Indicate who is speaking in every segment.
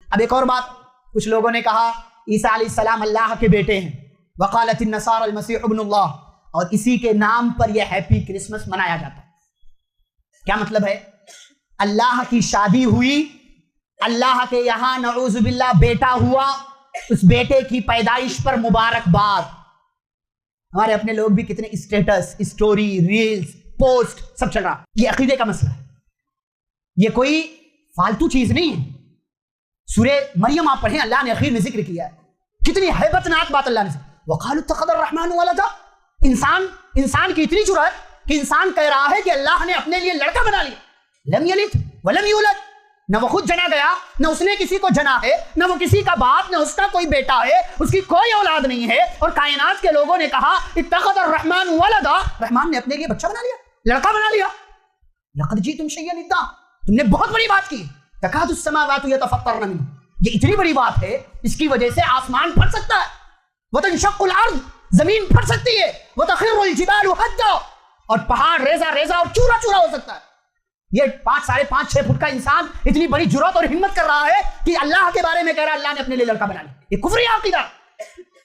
Speaker 1: اب ایک اور بات، کچھ لوگوں نے کہا عیسیٰ علیہ السلام اللہ کے بیٹے ہیں، وقالت النصارى المسیح ابن اللہ، اور اسی کے نام پر یہ ہیپی کرسمس منایا جاتا ہے۔ کیا مطلب ہے؟ اللہ کی شادی ہوئی، اللہ کے یہاں نعوذ باللہ بیٹا ہوا، اس بیٹے کی پیدائش پر مبارکباد۔ ہمارے اپنے لوگ بھی کتنے اسٹیٹس، اسٹوری، ریلز، پوسٹ سب چل رہا۔ یہ عقیدے کا مسئلہ ہے، یہ کوئی فالتو چیز نہیں ہے۔ سورہ مریم آپ پڑھیں، اللہ نے اخیر میں ذکر کیا ہے، کتنی ہیبت ناک بات اللہ نے سے، وقالوا اتخذ الرحمن ولدا۔ انسان کی اتنی جرأت کہ انسان کہہ رہا ہے کہ اللہ نے اپنے لیے لڑکا بنا لیا، لم یلد ولم یولد، نہ وہ خود جنا گیا، نہ اس نے کسی کو جنا ہے، نہ وہ کسی کا باپ، نہ اس کا کوئی بیٹا ہے، اس کی کوئی اولاد نہیں ہے، اور کائنات کے لوگوں نے کہا اتخذ الرحمن ولدا، رحمان نے اپنے لیے بچہ بنا لیا، لڑکا بنا لیا۔ لقد جئتم شیئا ادا، تم نے بہت بڑی بات کی، تکاد السماوات یتفطرن منہ، یہ اتنی بڑی بات ہے اس کی وجہ سے آسمان پھٹ سکتا ہے، وتنشق الارض، زمین پھٹ سکتی ہے، وتخر الجبال ہدا، اور پہاڑ ریزہ ریزہ اور چورا چورا ہو سکتا ہے۔ یہ 5.5 6 فٹ کا انسان اتنی بڑی جرات اور ہمت کر رہا ہے کہ اللہ کے بارے میں کہہ رہا ہے اللہ نے اپنے لیے لڑکا بنا لیا۔ یہ کفری عقیدہ،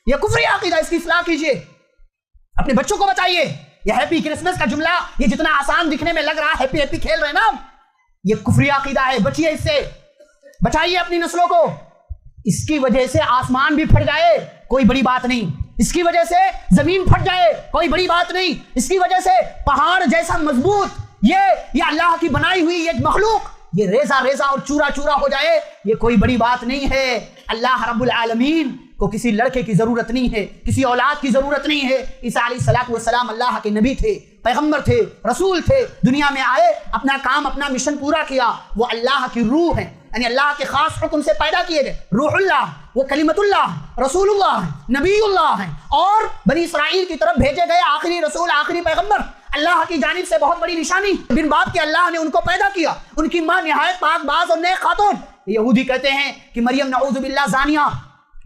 Speaker 1: یہ کفری عقیدہ، اس کی اصلاح کیجئے، اپنے بچوں کو بچائیے۔ یہ ہیپی کرسمس کا جملہ یہ جتنا آسان دکھنے میں لگ رہا ہے، ہیپی ہیپی کھیل رہے ہیں نا، یہ کفری عقیدہ ہے، بچیے اس سے، بچائیے اپنی نسلوں کو۔ اس کی وجہ سے آسمان بھی پھٹ جائے کوئی بڑی بات نہیں، اس کی وجہ سے زمین پھٹ جائے کوئی بڑی بات نہیں، اس کی وجہ سے پہاڑ جیسا مضبوط یہ اللہ کی بنائی ہوئی یہ مخلوق یہ ریزہ ریزہ اور چورا چورا ہو جائے، یہ کوئی بڑی بات نہیں ہے۔ اللہ رب العالمین کو کسی لڑکے کی ضرورت نہیں ہے، کسی اولاد کی ضرورت نہیں ہے۔ عیسیٰ علیہ السلام اللہ کے نبی تھے، پیغمبر تھے، رسول تھے، دنیا میں آئے، اپنا کام اپنا مشن پورا کیا، وہ اللہ کی روح ہے، یعنی اللہ کے خاص حکم سے پیدا کیے گئے، روح اللہ، وہ کلمت اللہ، رسول اللہ ہے، نبی اللہ ہے، اور بنی اسرائیل کی طرف بھیجے گئے آخری رسول، آخری پیغمبر، اللہ کی جانب سے بہت بڑی نشانی، بن باپ کے اللہ نے ان کو پیدا کیا، ان کی ماں نہایت پاک باز اور نیک خاتون۔ یہودی کہتے ہیں کہ مریم نعوذ باللہ زانیہ،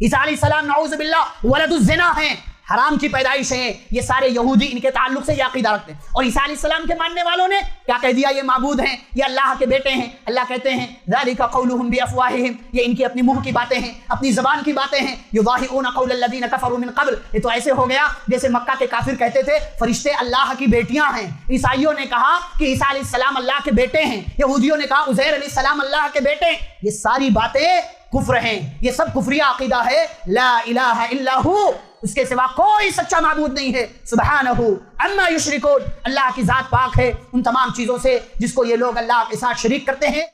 Speaker 1: عیسیٰ علیہ السلام نعوذ باللہ ولد الزنا ہیں، حرام کی پیدائش ہیں۔ یہ سارے یہودی ان کے تعلق سے یہ عقیدہ رکھتے ہیں، اور عیسیٰ علیہ السلام کے ماننے والوں نے کیا کہہ دیا؟ یہ معبود ہیں، یہ اللہ کے بیٹے ہیں۔ اللہ کہتے ہیں ذالک قولہم بافواہہم، یہ ان کی اپنی منہ کی باتیں ہیں، اپنی زبان کی باتیں ہیں، یضاہئون قول الذین کفروا من قبل، یہ تو ایسے ہو گیا جیسے مکہ کے کافر کہتے تھے فرشتے اللہ کی بیٹیاں ہیں۔ عیسائیوں نے کہا کہ عیسیٰ علیہ السلام اللہ کے بیٹے ہیں، یہودیوں نے کہا عزیر علیہ السلام اللہ کے بیٹے ہیں۔ یہ ساری باتیں کفر ہیں، یہ سب کفری عقیدہ ہے۔ لا الہ الا ہو، اس کے سوا کوئی سچا معبود نہیں ہے، سبحانہ عما یشرکون، اللہ کی ذات پاک ہے ان تمام چیزوں سے جس کو یہ لوگ اللہ کے ساتھ شریک کرتے ہیں۔